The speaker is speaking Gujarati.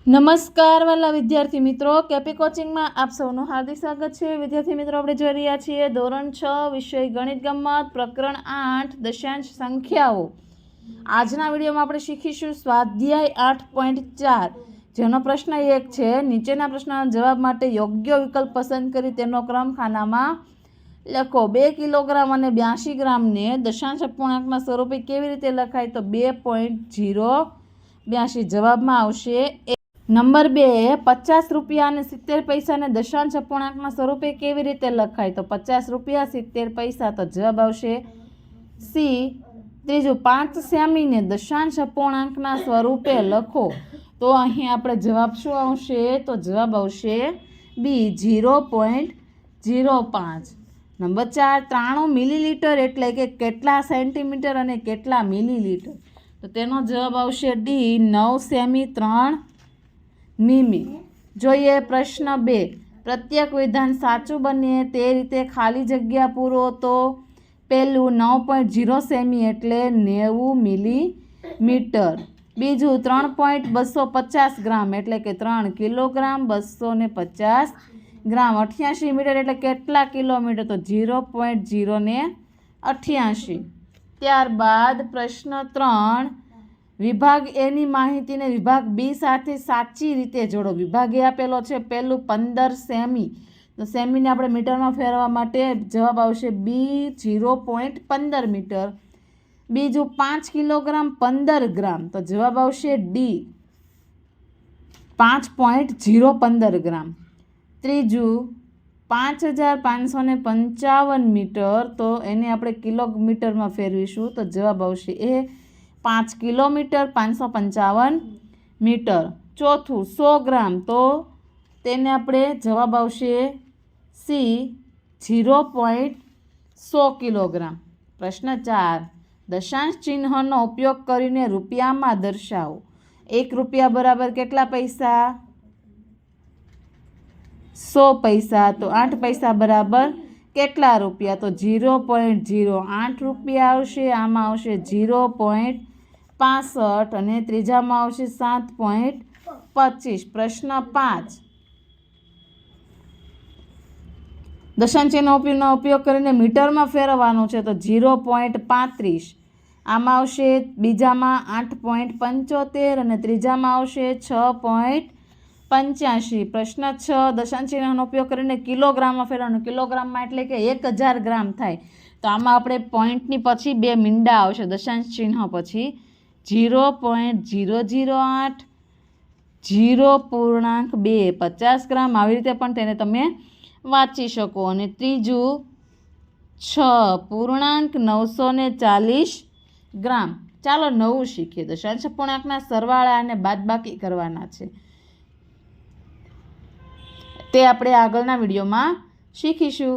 નમસ્કાર વાલા વિદ્યાર્થી મિત્રો, કેપી કોચિંગમાં આપ સૌનું હાર્દિક સ્વાગત છે। વિદ્યાર્થી મિત્રો, આપણે જોઈ રહ્યા છીએ ધોરણ 6 વિષય ગણિત ગમ્મત પ્રકરણ 8 દશાંશ સંખ્યાઓ। આજના વિડીયોમાં આપણે શીખીશું સ્વાધ્યાય 8.4, જેનો પ્રશ્ન 1 છે। નીચેના પ્રશ્નના જવાબ માટે યોગ્ય વિકલ્પ પસંદ કરી તેનો ક્રમ ખાનામાં લખો। 2 કિલોગ્રામ અને 82 ગ્રામને દશાંશ અપૂર્ણાંકના સ્વરૂપે કેવી રીતે લખાય? તો 2.082 જવાબમાં આવશે। નંબર 2, 50 રૂપિયા અને 70 પૈસાને દશાંશ અપૂર્ણાંકના સ્વરૂપે કેવી રીતે લખાય? તો 50 રૂપિયા 70 પૈસા, તો જવાબ આવશે સી। ત્રીજું, 5 સેમીને દશાંશ અપૂર્ણાંકના સ્વરૂપે લખો, તો અહીં આપણે જવાબ શું આવશે? તો જવાબ આવશે બી, 0.05। નંબર 4, 93 મિલીલીટર એટલે કે કેટલા સેન્ટીમીટર અને કેટલા મિલીલીટર? તો તેનો જવાબ આવશે ડી, 9 સેમી 3 મીમી। જોઈએ પ્રશ્ન 2, પ્રત્યેક વિધાન સાચું બને તે રીતે ખાલી જગ્યા પૂરો। તો પહેલું 9.0 સેમી એટલે 90 મિલીમીટર। બીજું 3.250 ગ્રામ એટલે કે 3 કિલોગ્રામ, 250 ગ્રામ। 88 મીટર એટલે કેટલા કિલોમીટર? તો 0.088। ત્યારબાદ પ્રશ્ન 3, વિભાગ એની માહિતીને વિભાગ બી સાથે સાચી રીતે જોડો। વિભાગ એ આપેલો છે, પહેલું 15 સેમી, તો સેમીને આપણે મીટરમાં ફેરવવા માટે જવાબ આવશે બી, 0.15 મીટર। બીજું 5 કિલોગ્રામ 15 ગ્રામ, તો જવાબ આવશે ડી, 5.015 ગ્રામ। ત્રીજું 5555 મીટર, તો એને આપણે કિલોમીટરમાં ફેરવીશું, તો જવાબ આવશે એ, 5 કિલોમીટર 555 મીટર। ચોથું 100 ગ્રામ, તો તેને આપણે જવાબ આવશે સી, 0.100 કિલોગ્રામ। પ્રશ્ન 4, દશાંશ ચિહ્નનો ઉપયોગ કરીને રૂપિયામાં દર્શાવો। 1 રૂપિયા બરાબર કેટલા પૈસા? 100 પૈસા। તો 8 પૈસા બરાબર કેટલા રૂપિયા? તો 0.08 રૂપિયા આવશે। આમાં આવશે 0.65 અને ત્રીજામાં આવશે 7.25। પ્રશ્ન 5, દશાંશ ચિહ્નનો ઉપયોગ કરીને મીટરમાં ફેરવવાનો છે, તો 0.35। આમાં આવશે બીજામાં 8.75 અને ત્રીજામાં આવશે 6.85। પ્રશ્ન 6, દશાંશ ચિહ્નનો ઉપયોગ કરીને કિલોગ્રામમાં ફેરવવાનું। કિલોગ્રામમાં એટલે કે 1000 ગ્રામ થાય, તો આમાં આપણે પોઈન્ટની પછી 2 મીંડા આવશે દશાંશ ચિહ્ન પછી, 0.008, 0.2 50 ગ્રામ। આવી રીતે પણ તેને તમે વાંચી શકો। અને ત્રીજું 6.940 ગ્રામ। ચાલો નવું શીખીએ। દશાંશ અપૂર્ણાંકના સરવાળા અને બાદબાકી કરવાના છે, તે આપણે આગળના વિડીયોમાં શીખીશું।